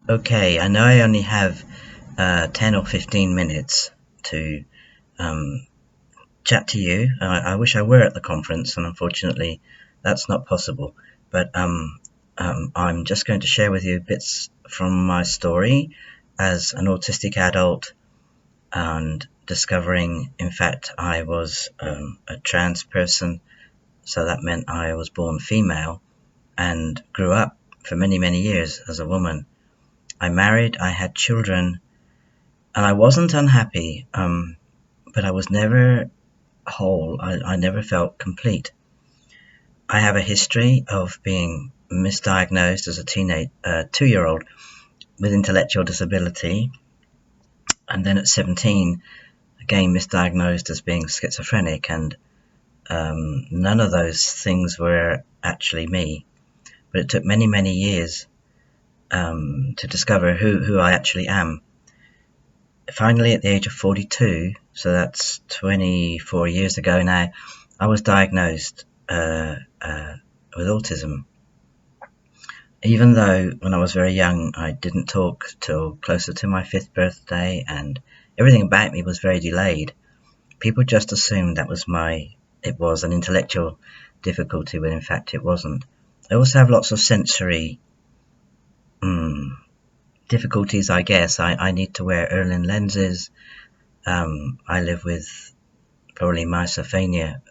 Okay, I know I only have 10 or 15 minutes to um, chat to you. I wish I were at the conference, and unfortunately, that's not possible. But I'm just going to share with you bits from my story as an autistic adult and discovering, in fact, I was a trans person, so that meant I was born female and grew up for many, many years as a woman. I married, I had children, and I wasn't unhappy, but I was never whole. I never felt complete. I have a history of being misdiagnosed as a 2-year-old with intellectual disability, and then at 17, again misdiagnosed as being schizophrenic, and none of those things were actually me. But it took many, many years to discover who I actually am. Finally, at the age of 42, so that's 24 years ago now, I was diagnosed with autism. Even though when I was very young, I didn't talk till closer to my 5th birthday, and everything about me was very delayed, people just assumed it was an intellectual difficulty, when in fact it wasn't. I also have lots of sensory difficulties, I guess. I need to wear Erlin lenses. I live with probably mysophania,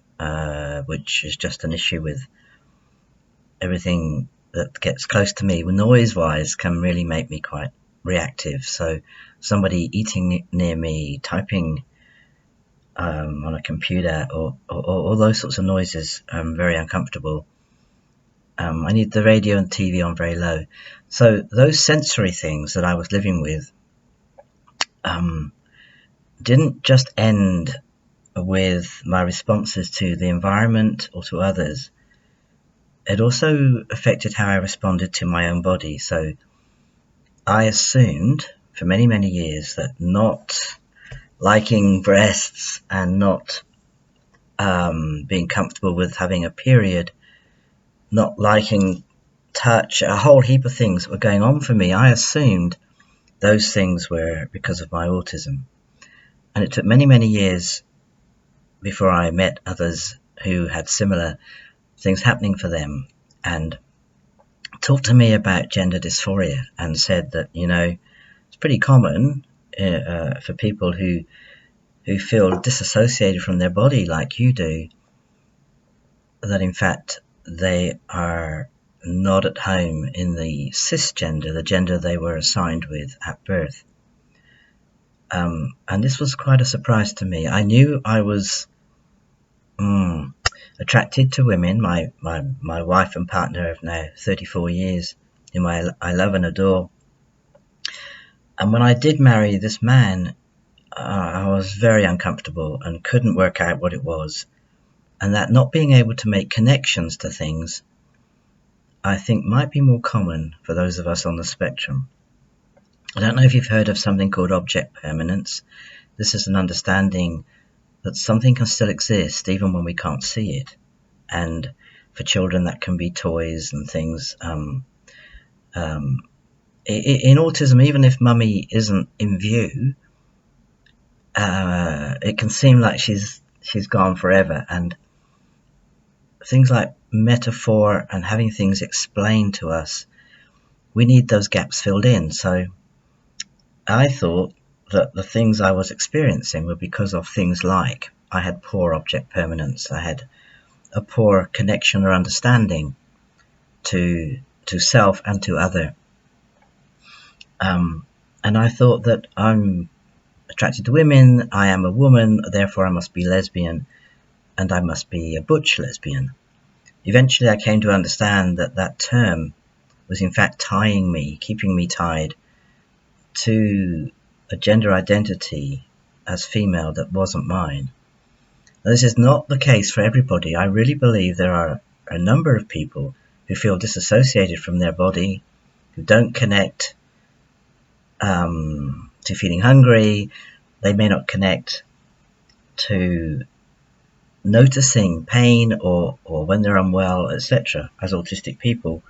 which is just an issue with everything that gets close to me, noise-wise, can really make me quite reactive. So somebody eating near me, typing on a computer, or all those sorts of noises, very uncomfortable. I need the radio and TV on very low. So those sensory things that I was living with didn't just end with my responses to the environment or to others. It also affected how I responded to my own body. So I assumed for many, many years that not liking breasts and not being comfortable with having a period, not liking touch, a whole heap of things were going on for me. I assumed those things were because of my autism. And it took many, many years before I met others who had similar things happening for them and talked to me about gender dysphoria and said that, it's pretty common for people who feel disassociated from their body like you do, that in fact they are not at home in the cisgender, the gender they were assigned with at birth. And this was quite a surprise to me. I knew I was attracted to women. My wife and partner of now 34 years, whom I love and adore. And when I did marry this man, I was very uncomfortable and couldn't work out what it was. And that not being able to make connections to things, I think, might be more common for those of us on the spectrum. I don't know if you've heard of something called object permanence. This is an understanding that something can still exist even when we can't see it. And for children, that can be toys and things. In autism, even if mummy isn't in view, it can seem like she's gone forever. And things like metaphor and having things explained to us, we need those gaps filled in. So I thought that the things I was experiencing were because of things like I had poor object permanence, I had a poor connection or understanding to self and to other. And I thought that I'm attracted to women, I am a woman, therefore I must be lesbian, and I must be a butch lesbian. Eventually I came to understand that that term was in fact tying me, keeping me tied to a gender identity as female that wasn't mine. Now, this is not the case for everybody. I really believe there are a number of people who feel disassociated from their body, who don't connect to feeling hungry. They may not connect to noticing pain or when they're unwell, etc., as autistic people,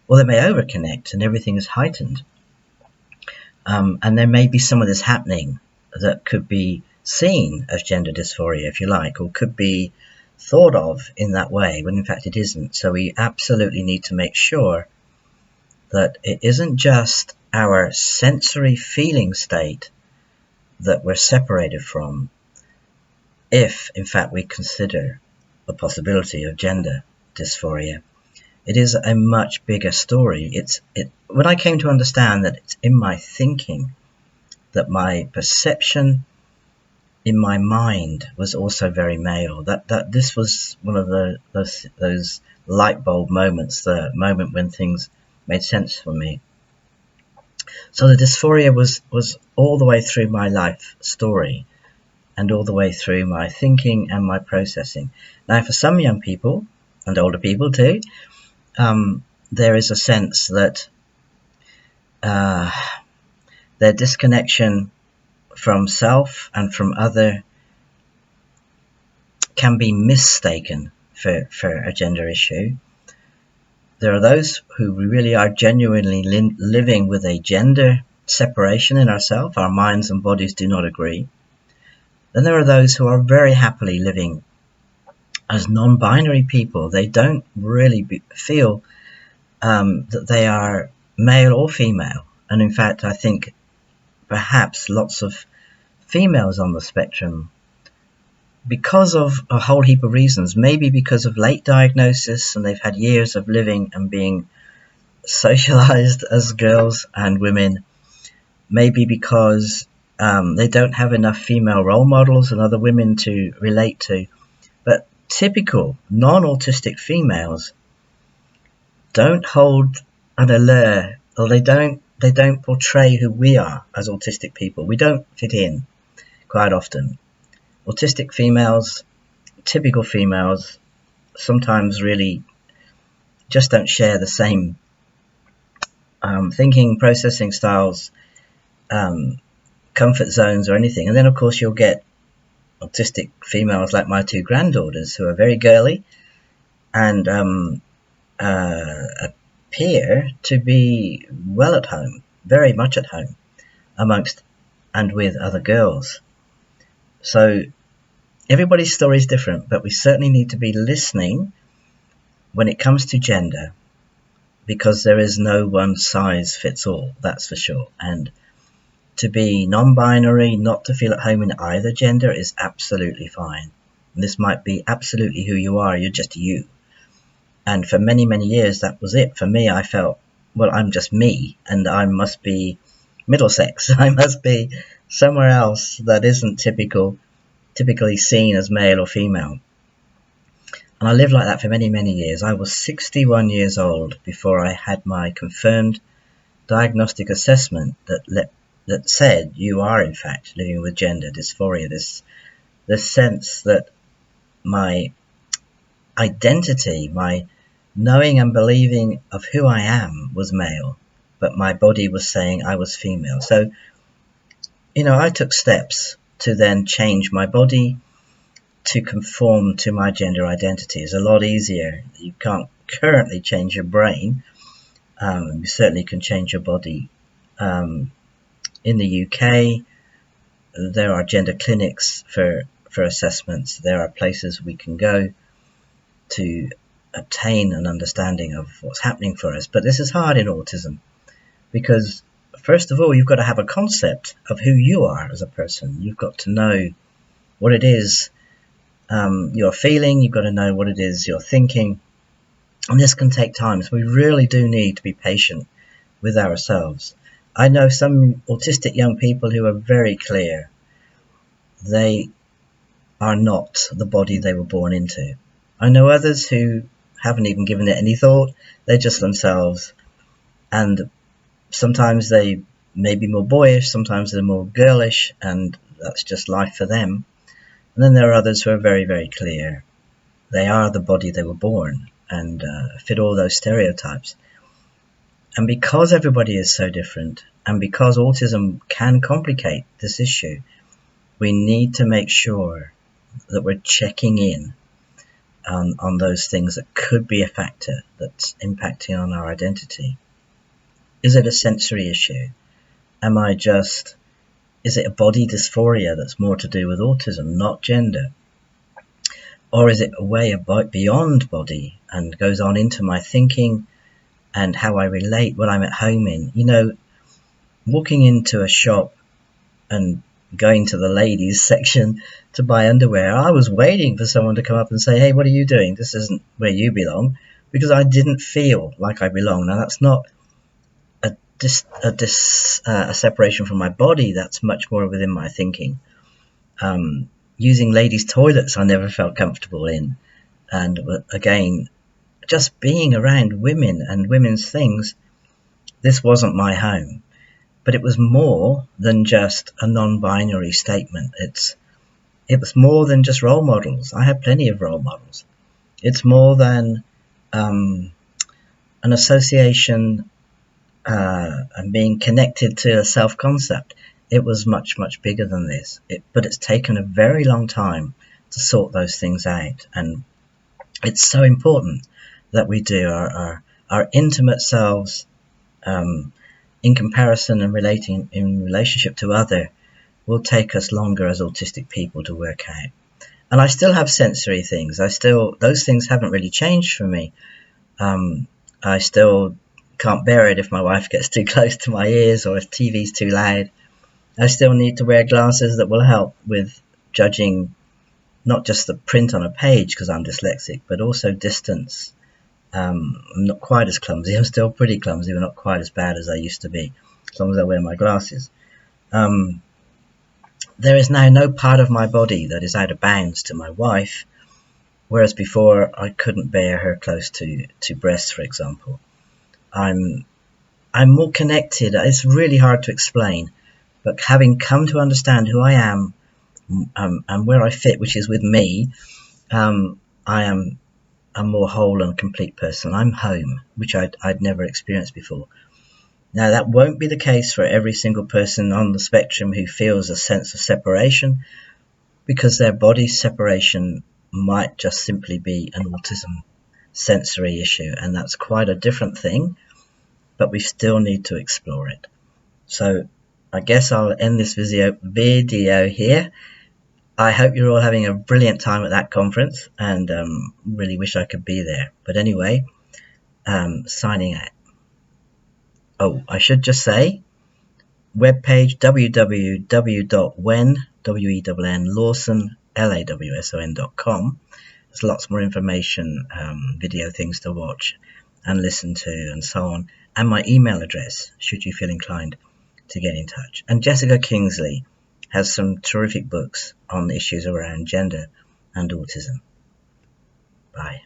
or they may overconnect and everything is heightened. And there may be some of this happening that could be seen as gender dysphoria, if you like, or could be thought of in that way, when in fact it isn't. So we absolutely need to make sure that it isn't just our sensory feeling state that we're separated from, if in fact we consider the possibility of gender dysphoria. It is a much bigger story. When I came to understand that it's in my thinking, that my perception in my mind was also very male, that this was one of those light bulb moments, the moment when things made sense for me. So the dysphoria was all the way through my life story, and all the way through my thinking and my processing. Now, for some young people, and older people too, there is a sense that their disconnection from self and from other can be mistaken for a gender issue. There are those who really are genuinely living with a gender separation in ourselves. Our minds and bodies do not agree. Then there are those who are very happily living as non-binary people. They don't really feel that they are male or female. And in fact, I think perhaps lots of females on the spectrum, because of a whole heap of reasons, maybe because of late diagnosis and they've had years of living and being socialized as girls and women, maybe because they don't have enough female role models and other women to relate to. But typical non-autistic females don't hold an allure, or they don't portray who we are as autistic people. We don't fit in quite often. Autistic females, typical females, sometimes really just don't share the same thinking, processing styles, comfort zones or anything. And then of course you'll get autistic females like my two granddaughters, who are very girly and appear to be well at home, very much at home, amongst and with other girls. So everybody's story is different, but we certainly need to be listening when it comes to gender, because there is no one size fits all, that's for sure. And to be non-binary, not to feel at home in either gender, is absolutely fine. And this might be absolutely who you are, you're just you. And for many, many years, that was it. For me, I felt, well, I'm just me, and I must be middle sex. I must be somewhere else that isn't typically seen as male or female. And I lived like that for many, many years. I was 61 years old before I had my confirmed diagnostic assessment that said you are in fact living with gender dysphoria. This sense that my identity, my knowing and believing of who I am was male, but my body was saying I was female. So, I took steps to then change my body to conform to my gender identity. It's a lot easier. You can't currently change your brain. You certainly can change your body. In the UK, there are gender clinics for assessments. There are places we can go to obtain an understanding of what's happening for us. But this is hard in autism because, first of all, you've got to have a concept of who you are as a person. You've got to know what it is you're feeling. You've got to know what it is you're thinking. And this can take time. So we really do need to be patient with ourselves. I know some autistic young people who are very clear. They are not the body they were born into. I know others who haven't even given it any thought. They're just themselves. And sometimes they may be more boyish, sometimes they're more girlish, and that's just life for them. And then there are others who are very, very clear. They are the body they were born and fit all those stereotypes. And because everybody is so different, and because autism can complicate this issue, we need to make sure that we're checking in on those things that could be a factor that's impacting on our identity. Is it a sensory issue? Is it a body dysphoria that's more to do with autism, not gender? Or is it a way about beyond body and goes on into my thinking and how I relate when I'm at home in? Walking into a shop and going to the ladies section to buy underwear, I was waiting for someone to come up and say, hey, what are you doing? This isn't where you belong, because I didn't feel like I belong. Now, that's not a separation from my body. That's much more within my thinking. Using ladies' toilets, I never felt comfortable in. And again, just being around women and women's things, this wasn't my home. But it was more than just a non-binary statement. It was more than just role models. I had plenty of role models. It's more than an association and being connected to a self-concept. It was much, much bigger than this. But it's taken a very long time to sort those things out. And it's so important that we do our intimate selves in comparison and relating in relationship to other will take us longer as autistic people to work out. And I still have sensory things. Those things haven't really changed for me. I still can't bear it if my wife gets too close to my ears or if TV's too loud. I still need to wear glasses that will help with judging not just the print on a page because I'm dyslexic, but also distance. I'm not quite as clumsy. I'm still pretty clumsy, but not quite as bad as I used to be, as long as I wear my glasses. There is now no part of my body that is out of bounds to my wife, whereas before I couldn't bear her close to breasts, for example. I'm more connected. It's really hard to explain, but having come to understand who I am and where I fit, which is with me, I am a more whole and complete person. I'm home, which I'd never experienced before. Now, that won't be the case for every single person on the spectrum who feels a sense of separation, because their body separation might just simply be an autism sensory issue, and that's quite a different thing, but we still need to explore it. So I guess I'll end this video here. I hope you're all having a brilliant time at that conference, and really wish I could be there. But anyway, signing out. Oh, I should just say, webpage www.lawson.com. There's lots more information, video things to watch and listen to and so on. And my email address, should you feel inclined to get in touch. And Jessica Kingsley has some terrific books on issues around gender and autism. Bye.